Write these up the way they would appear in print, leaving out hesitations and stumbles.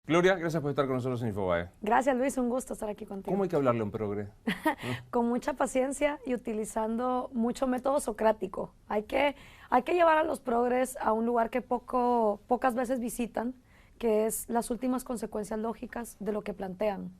Gloria, gracias por estar con nosotros en Infobae. Gracias, Luis, un gusto estar aquí contigo. ¿Cómo hay que hablarle a un progre? Con mucha paciencia y utilizando mucho método socrático. Hay que llevar a los progres a un lugar que pocas veces visitan, que es las últimas consecuencias lógicas de lo que plantean.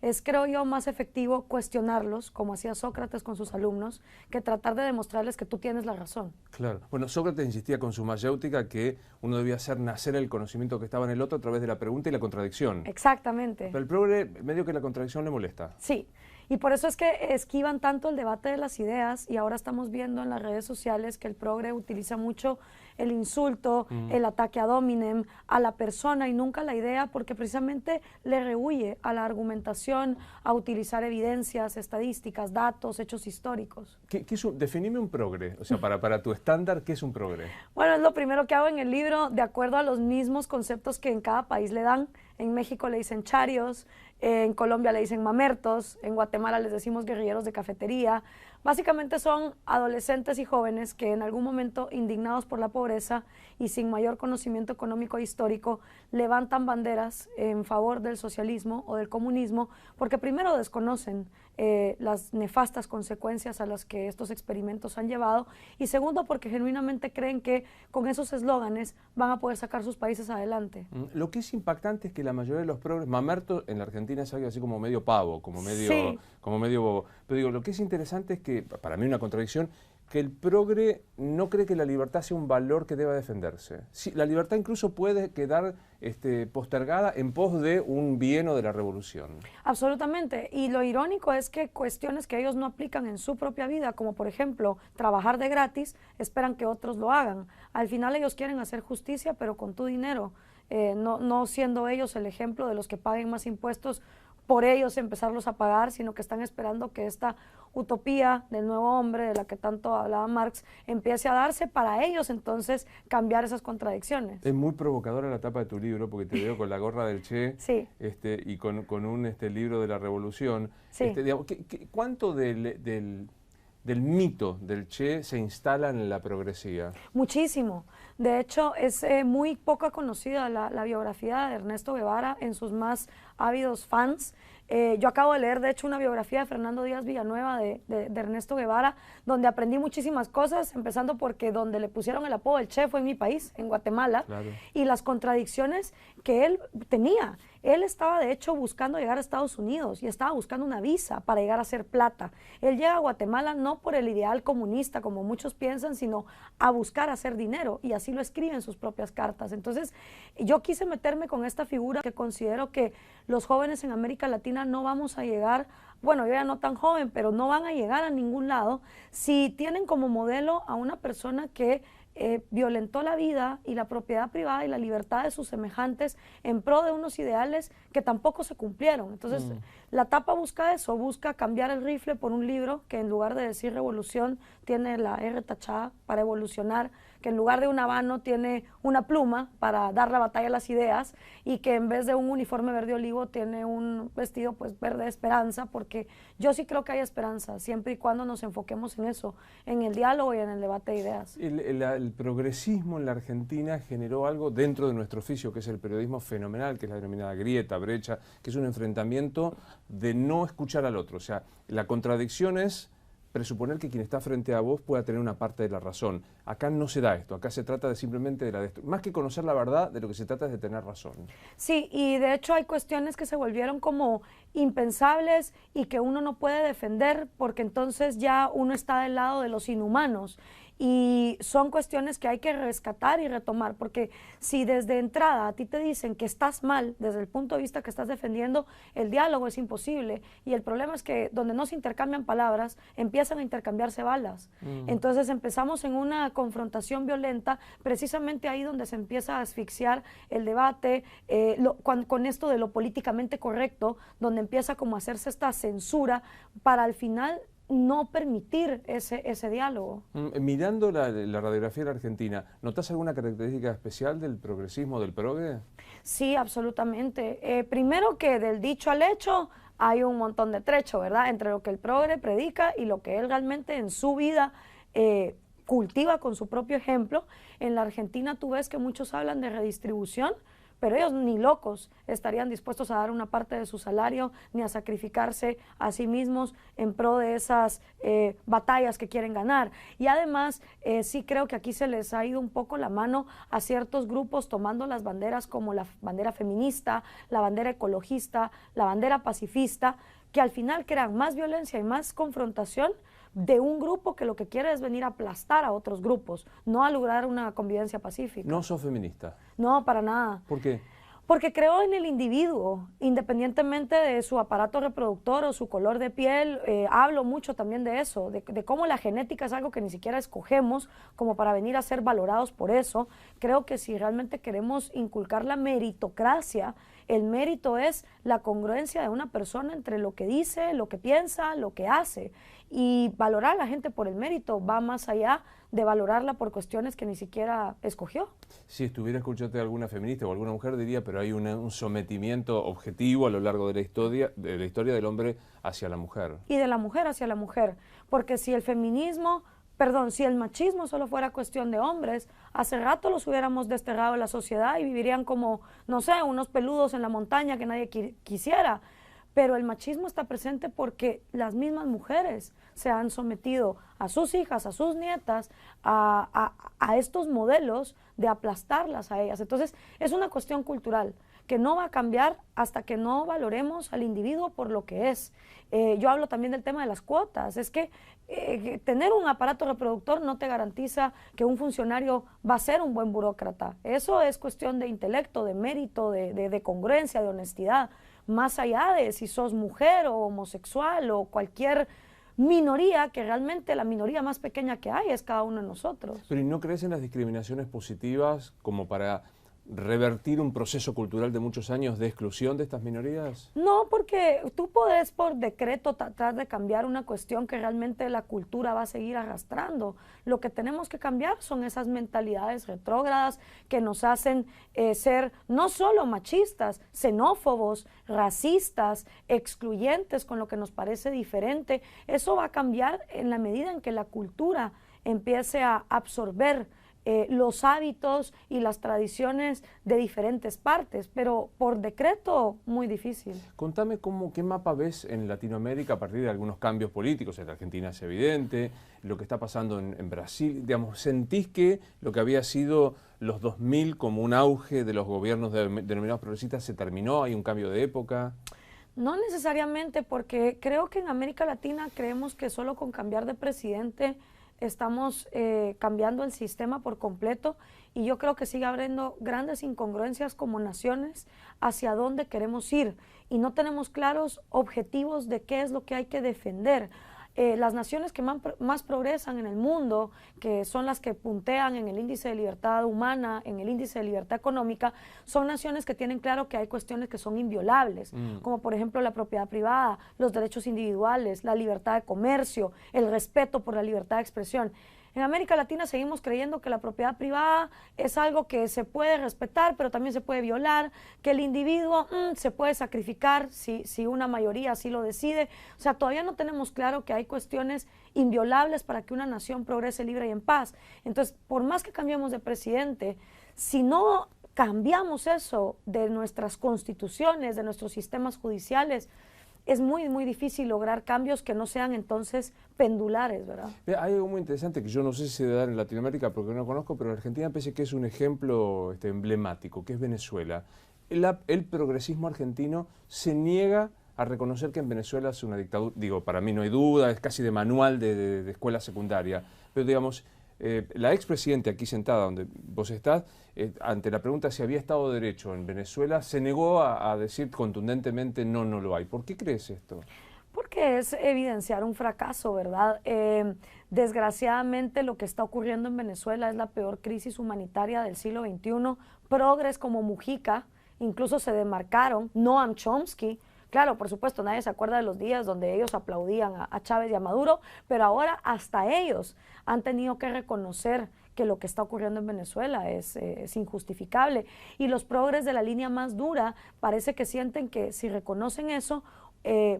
Es, creo yo, más efectivo cuestionarlos, como hacía Sócrates con sus alumnos, que tratar de demostrarles que tú tienes la razón. Claro. Bueno, Sócrates insistía con su mayéutica que uno debía hacer nacer el conocimiento que estaba en el otro a través de la pregunta y la contradicción. Exactamente. Pero el progre, medio que la contradicción le molesta. Sí, y por eso es que esquivan tanto el debate de las ideas y ahora estamos viendo en las redes sociales que el progre utiliza mucho el insulto, el ataque ad hominem, a la persona y nunca la idea, porque precisamente le rehúye a la argumentación, a utilizar evidencias, estadísticas, datos, hechos históricos. Definime un progre, o sea, para tu estándar, ¿qué es un progre? Bueno, es lo primero que hago en el libro, de acuerdo a los mismos conceptos que en cada país le dan. En México le dicen charios, en Colombia le dicen mamertos, en Guatemala les decimos guerrilleros de cafetería. Básicamente son adolescentes y jóvenes que en algún momento, indignados por la pobreza y sin mayor conocimiento económico e histórico, levantan banderas en favor del socialismo o del comunismo, porque primero desconocen las nefastas consecuencias a las que estos experimentos han llevado, y segundo porque genuinamente creen que con esos eslóganes van a poder sacar sus países adelante. Lo que es impactante es que la mayoría de los progres, mamerto en la Argentina es algo así como medio pavo, como medio bobo. Pero digo, lo que es interesante es que, para mí una contradicción, que el progre no cree que la libertad sea un valor que deba defenderse. Sí, la libertad incluso puede quedar postergada en pos de un bien o de la revolución. Absolutamente, y lo irónico es que cuestiones que ellos no aplican en su propia vida, como por ejemplo trabajar de gratis, esperan que otros lo hagan. Al final ellos quieren hacer justicia, pero con tu dinero, no siendo ellos el ejemplo de los que paguen más impuestos por ellos empezarlos a pagar, sino que están esperando que esta utopía del nuevo hombre, de la que tanto hablaba Marx, empiece a darse para ellos entonces cambiar esas contradicciones. Es muy provocadora la tapa de tu libro, porque te veo con la gorra del Che sí. Y con un libro de la revolución. Sí. Digamos, ¿cuánto del mito del Che se instala en la progresía? Muchísimo. De hecho, es muy poco conocida la biografía de Ernesto Guevara en sus más ávidos fans. Yo acabo de leer, de hecho, una biografía de Fernando Díaz Villanueva de Ernesto Guevara, donde aprendí muchísimas cosas, empezando porque donde le pusieron el apodo del Che fue en mi país, en Guatemala, claro. Y las contradicciones que él tenía. Él estaba, de hecho, buscando llegar a Estados Unidos y estaba buscando una visa para llegar a hacer plata. Él llega a Guatemala no por el ideal comunista, como muchos piensan, sino a buscar hacer dinero, y así lo escribe en sus propias cartas. Entonces, yo quise meterme con esta figura que considero que los jóvenes en América Latina no vamos a llegar, bueno, yo ya no tan joven, pero no van a llegar a ningún lado si tienen como modelo a una persona que violentó la vida y la propiedad privada y la libertad de sus semejantes en pro de unos ideales que tampoco se cumplieron. Entonces, la tapa busca eso, busca cambiar el rifle por un libro que en lugar de decir revolución tiene la R tachada para evolucionar, que en lugar de un habano tiene una pluma para dar la batalla a las ideas, y que en vez de un uniforme verde olivo tiene un vestido pues verde esperanza, porque yo sí creo que hay esperanza, siempre y cuando nos enfoquemos en eso, en el diálogo y en el debate de ideas. El progresismo en la Argentina generó algo dentro de nuestro oficio, que es el periodismo fenomenal, que es la denominada grieta, brecha, que es un enfrentamiento de no escuchar al otro. O sea, la contradicción es presuponer que quien está frente a vos pueda tener una parte de la razón. Acá no se da esto, acá se trata de simplemente de la destrucción. Más que conocer la verdad, de lo que se trata es de tener razón. Sí, y de hecho hay cuestiones que se volvieron como impensables y que uno no puede defender porque entonces ya uno está del lado de los inhumanos. Y son cuestiones que hay que rescatar y retomar, porque si desde entrada a ti te dicen que estás mal desde el punto de vista que estás defendiendo, el diálogo es imposible, y el problema es que donde no se intercambian palabras, empiezan a intercambiarse balas. Entonces empezamos en una confrontación violenta, precisamente ahí donde se empieza a asfixiar el debate, con esto de lo políticamente correcto, donde empieza como a hacerse esta censura para al final no permitir ese diálogo. Mirando la radiografía de la Argentina, ¿notás alguna característica especial del progresismo, del progre? Sí, absolutamente. Primero que del dicho al hecho hay un montón de trecho, ¿verdad? Entre lo que el progre predica y lo que él realmente en su vida cultiva con su propio ejemplo. En la Argentina tú ves que muchos hablan de redistribución, pero ellos ni locos estarían dispuestos a dar una parte de su salario ni a sacrificarse a sí mismos en pro de esas batallas que quieren ganar. Y además sí creo que aquí se les ha ido un poco la mano a ciertos grupos tomando las banderas como la bandera feminista, la bandera ecologista, la bandera pacifista, que al final crean más violencia y más confrontación de un grupo que lo que quiere es venir a aplastar a otros grupos, no a lograr una convivencia pacífica. ¿No sos feminista? No, para nada. ¿Por qué? Porque creo en el individuo, independientemente de su aparato reproductor o su color de piel. Hablo mucho también de eso, de cómo la genética es algo que ni siquiera escogemos como para venir a ser valorados por eso. Creo que si realmente queremos inculcar la meritocracia, el mérito es la congruencia de una persona entre lo que dice, lo que piensa, lo que hace. Y valorar a la gente por el mérito va más allá de valorarla por cuestiones que ni siquiera escogió. Si estuviera escuchando a alguna feminista o alguna mujer diría, pero hay un sometimiento objetivo a lo largo de la historia del hombre hacia la mujer. Y de la mujer hacia la mujer, porque si el feminismo, perdón, si el machismo solo fuera cuestión de hombres, hace rato los hubiéramos desterrado de la sociedad y vivirían como, no sé, unos peludos en la montaña que nadie quisiera. Pero el machismo está presente porque las mismas mujeres se han sometido a sus hijas, a sus nietas, a estos modelos de aplastarlas a ellas. Entonces, es una cuestión cultural que no va a cambiar hasta que no valoremos al individuo por lo que es. Yo hablo también del tema de las cuotas. Es que tener un aparato reproductor no te garantiza que un funcionario va a ser un buen burócrata. Eso es cuestión de intelecto, de mérito, de congruencia, de honestidad. Más allá de si sos mujer o homosexual o cualquier minoría, que realmente la minoría más pequeña que hay es cada uno de nosotros. Pero ¿y no crees en las discriminaciones positivas como para revertir un proceso cultural de muchos años de exclusión de estas minorías? No, porque tú podés por decreto tratar de cambiar una cuestión que realmente la cultura va a seguir arrastrando. Lo que tenemos que cambiar son esas mentalidades retrógradas que nos hacen ser no solo machistas, xenófobos, racistas, excluyentes con lo que nos parece diferente. Eso va a cambiar en la medida en que la cultura empiece a absorber los hábitos y las tradiciones de diferentes partes, pero por decreto muy difícil. Contame qué mapa ves en Latinoamérica a partir de algunos cambios políticos. En Argentina es evidente, lo que está pasando en Brasil. Digamos, ¿sentís que lo que había sido los 2000 como un auge de los gobiernos denominados progresistas se terminó? ¿Hay un cambio de época? No necesariamente, porque creo que en América Latina creemos que solo con cambiar de presidente estamos cambiando el sistema por completo, y yo creo que sigue habiendo grandes incongruencias como naciones hacia dónde queremos ir y no tenemos claros objetivos de qué es lo que hay que defender. Las naciones que más progresan en el mundo, que son las que puntean en el índice de libertad humana, en el índice de libertad económica, son naciones que tienen claro que hay cuestiones que son inviolables, como por ejemplo la propiedad privada, los derechos individuales, la libertad de comercio, el respeto por la libertad de expresión. En América Latina seguimos creyendo que la propiedad privada es algo que se puede respetar, pero también se puede violar, que el individuo se puede sacrificar si una mayoría así lo decide. O sea, todavía no tenemos claro que hay cuestiones inviolables para que una nación progrese libre y en paz. Entonces, por más que cambiemos de presidente, si no cambiamos eso de nuestras constituciones, de nuestros sistemas judiciales, es muy, muy difícil lograr cambios que no sean entonces pendulares, ¿verdad? Hay algo muy interesante que yo no sé si se da en Latinoamérica porque no lo conozco, pero en Argentina parece que es un ejemplo emblemático, que es Venezuela. El progresismo argentino se niega a reconocer que en Venezuela es una dictadura. Digo, para mí no hay duda, es casi de manual de escuela secundaria, pero digamos, la expresidente aquí sentada donde vos estás, ante la pregunta si había Estado de Derecho en Venezuela, se negó a decir contundentemente no lo hay. ¿Por qué crees esto? Porque es evidenciar un fracaso, ¿verdad? Desgraciadamente lo que está ocurriendo en Venezuela es la peor crisis humanitaria del siglo XXI. Progres como Mujica incluso se demarcaron, Noam Chomsky. Claro, por supuesto, nadie se acuerda de los días donde ellos aplaudían a Chávez y a Maduro, pero ahora hasta ellos han tenido que reconocer que lo que está ocurriendo en Venezuela es injustificable. Y los progres de la línea más dura parece que sienten que si reconocen eso,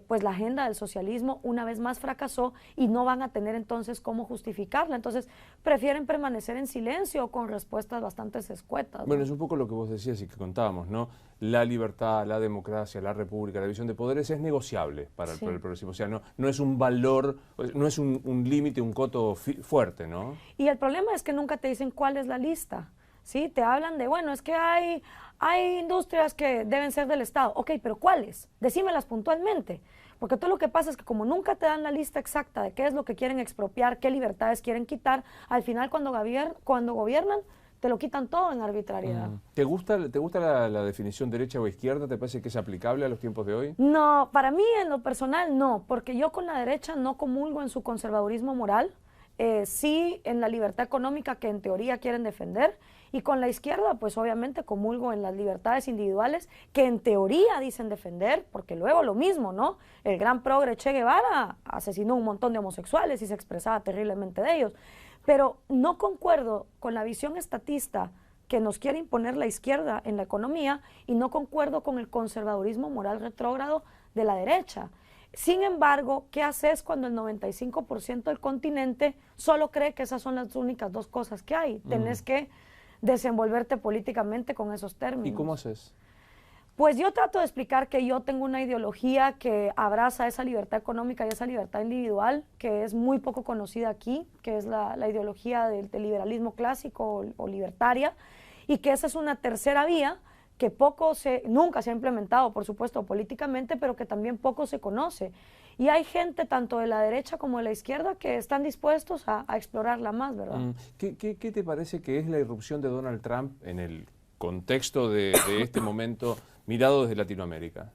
pues la agenda del socialismo una vez más fracasó y no van a tener entonces cómo justificarla. Entonces prefieren permanecer en silencio con respuestas bastante escuetas, ¿no? Bueno, es un poco lo que vos decías y que contábamos, ¿no? La libertad, la democracia, la república, la división de poderes es negociable para Sí. el progresismo. O sea, no es un valor, no es un límite, un coto fuerte, ¿no? Y el problema es que nunca te dicen cuál es la lista, ¿sí? Te hablan de, bueno, es que hay industrias que deben ser del Estado. Ok, pero ¿cuáles? Decímelas puntualmente. Porque todo lo que pasa es que como nunca te dan la lista exacta de qué es lo que quieren expropiar, qué libertades quieren quitar, al final cuando gobiernan, te lo quitan todo en arbitrariedad. ¿Te gusta la definición derecha o izquierda? ¿Te parece que es aplicable a los tiempos de hoy? No, para mí en lo personal no, porque yo con la derecha no comulgo en su conservadurismo moral, sí en la libertad económica que en teoría quieren defender, y con la izquierda pues obviamente comulgo en las libertades individuales que en teoría dicen defender, porque luego lo mismo, ¿no? El gran progre Che Guevara asesinó un montón de homosexuales y se expresaba terriblemente de ellos, pero no concuerdo con la visión estatista que nos quiere imponer la izquierda en la economía y no concuerdo con el conservadurismo moral retrógrado de la derecha. Sin embargo, ¿qué haces cuando el 95% del continente solo cree que esas son las únicas dos cosas que hay? Tenés que desenvolverte políticamente con esos términos. ¿Y cómo haces? Pues yo trato de explicar que yo tengo una ideología que abraza esa libertad económica y esa libertad individual, que es muy poco conocida aquí, que es la ideología del liberalismo clásico o libertaria, y que esa es una tercera vía que nunca se ha implementado, por supuesto, políticamente, pero que también poco se conoce. Y hay gente, tanto de la derecha como de la izquierda, que están dispuestos a explorarla más, ¿verdad? ¿Qué te parece que es la irrupción de Donald Trump en el contexto de este momento mirado desde Latinoamérica?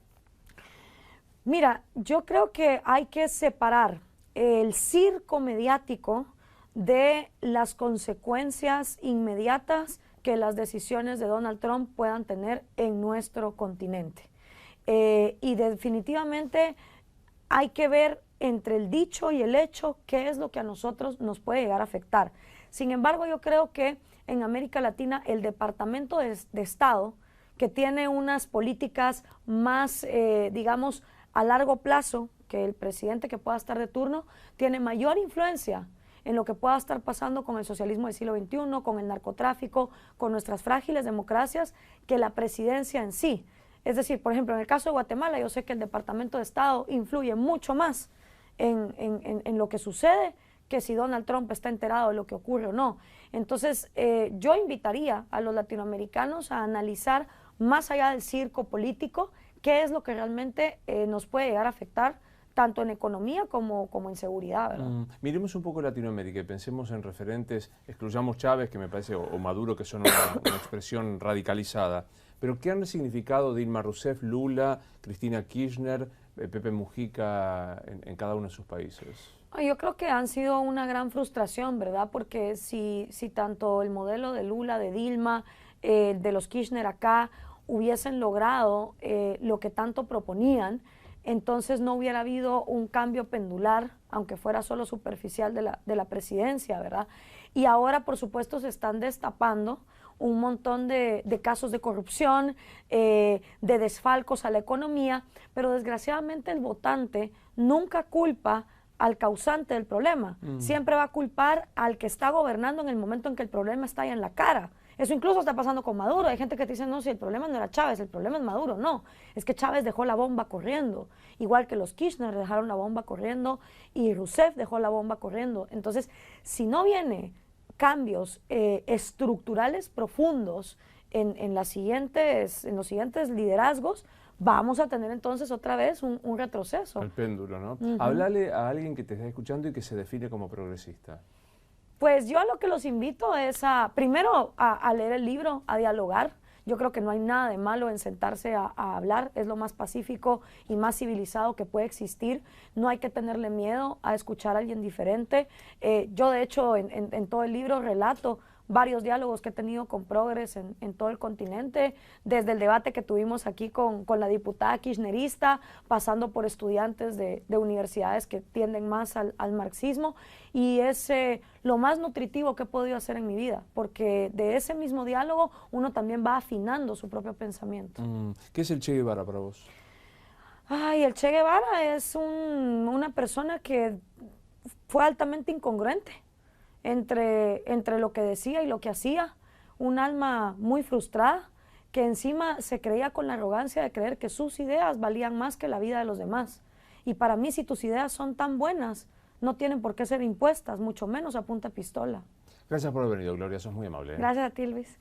Mira, yo creo que hay que separar el circo mediático de las consecuencias inmediatas que las decisiones de Donald Trump puedan tener en nuestro continente. Y definitivamente hay que ver entre el dicho y el hecho qué es lo que a nosotros nos puede llegar a afectar. Sin embargo, yo creo que en América Latina el Departamento de Estado, que tiene unas políticas más, digamos, a largo plazo que el presidente que pueda estar de turno, tiene mayor influencia en lo que pueda estar pasando con el socialismo del siglo XXI, con el narcotráfico, con nuestras frágiles democracias, que la presidencia en sí. Es decir, por ejemplo, en el caso de Guatemala, yo sé que el Departamento de Estado influye mucho más en lo que sucede que si Donald Trump está enterado de lo que ocurre o no. Entonces, yo invitaría a los latinoamericanos a analizar más allá del circo político, qué es lo que realmente nos puede llegar a afectar tanto en economía como en seguridad, ¿verdad? Miremos un poco Latinoamérica y pensemos en referentes, excluyamos Chávez, que me parece, o Maduro, que son una expresión radicalizada, pero ¿qué han significado Dilma Rousseff, Lula, Cristina Kirchner, Pepe Mujica en cada uno de sus países? Yo creo que han sido una gran frustración, ¿verdad? Porque si tanto el modelo de Lula, de Dilma, de los Kirchner acá, hubiesen logrado lo que tanto proponían, entonces no hubiera habido un cambio pendular, aunque fuera solo superficial de la presidencia, ¿verdad? Y ahora, por supuesto, se están destapando un montón de casos de corrupción, de desfalcos a la economía, pero desgraciadamente el votante nunca culpa al causante del problema, siempre va a culpar al que está gobernando en el momento en que el problema está ahí en la cara. Eso incluso está pasando con Maduro. Hay gente que te dice, no, si el problema no era Chávez, el problema es Maduro. No, es que Chávez dejó la bomba corriendo, igual que los Kirchner dejaron la bomba corriendo y Rousseff dejó la bomba corriendo. Entonces, si no viene cambios estructurales profundos en los siguientes liderazgos, vamos a tener entonces otra vez un retroceso. El péndulo, ¿no? Háblale a alguien que te está escuchando y que se define como progresista. Pues yo a lo que los invito es primero a leer el libro, a dialogar. Yo creo que no hay nada de malo en sentarse a hablar, es lo más pacífico y más civilizado que puede existir. No hay que tenerle miedo a escuchar a alguien diferente. Yo de hecho en todo el libro relato varios diálogos que he tenido con progres en todo el continente, desde el debate que tuvimos aquí con la diputada kirchnerista, pasando por estudiantes de universidades que tienden más al marxismo, y es lo más nutritivo que he podido hacer en mi vida, porque de ese mismo diálogo uno también va afinando su propio pensamiento. ¿Qué es el Che Guevara para vos? Ay, el Che Guevara es una persona que fue altamente incongruente entre lo que decía y lo que hacía, un alma muy frustrada, que encima se creía con la arrogancia de creer que sus ideas valían más que la vida de los demás. Y para mí, si tus ideas son tan buenas, no tienen por qué ser impuestas, mucho menos a punta de pistola. Gracias por haber venido, Gloria, sos muy amable. Gracias a ti, Luis.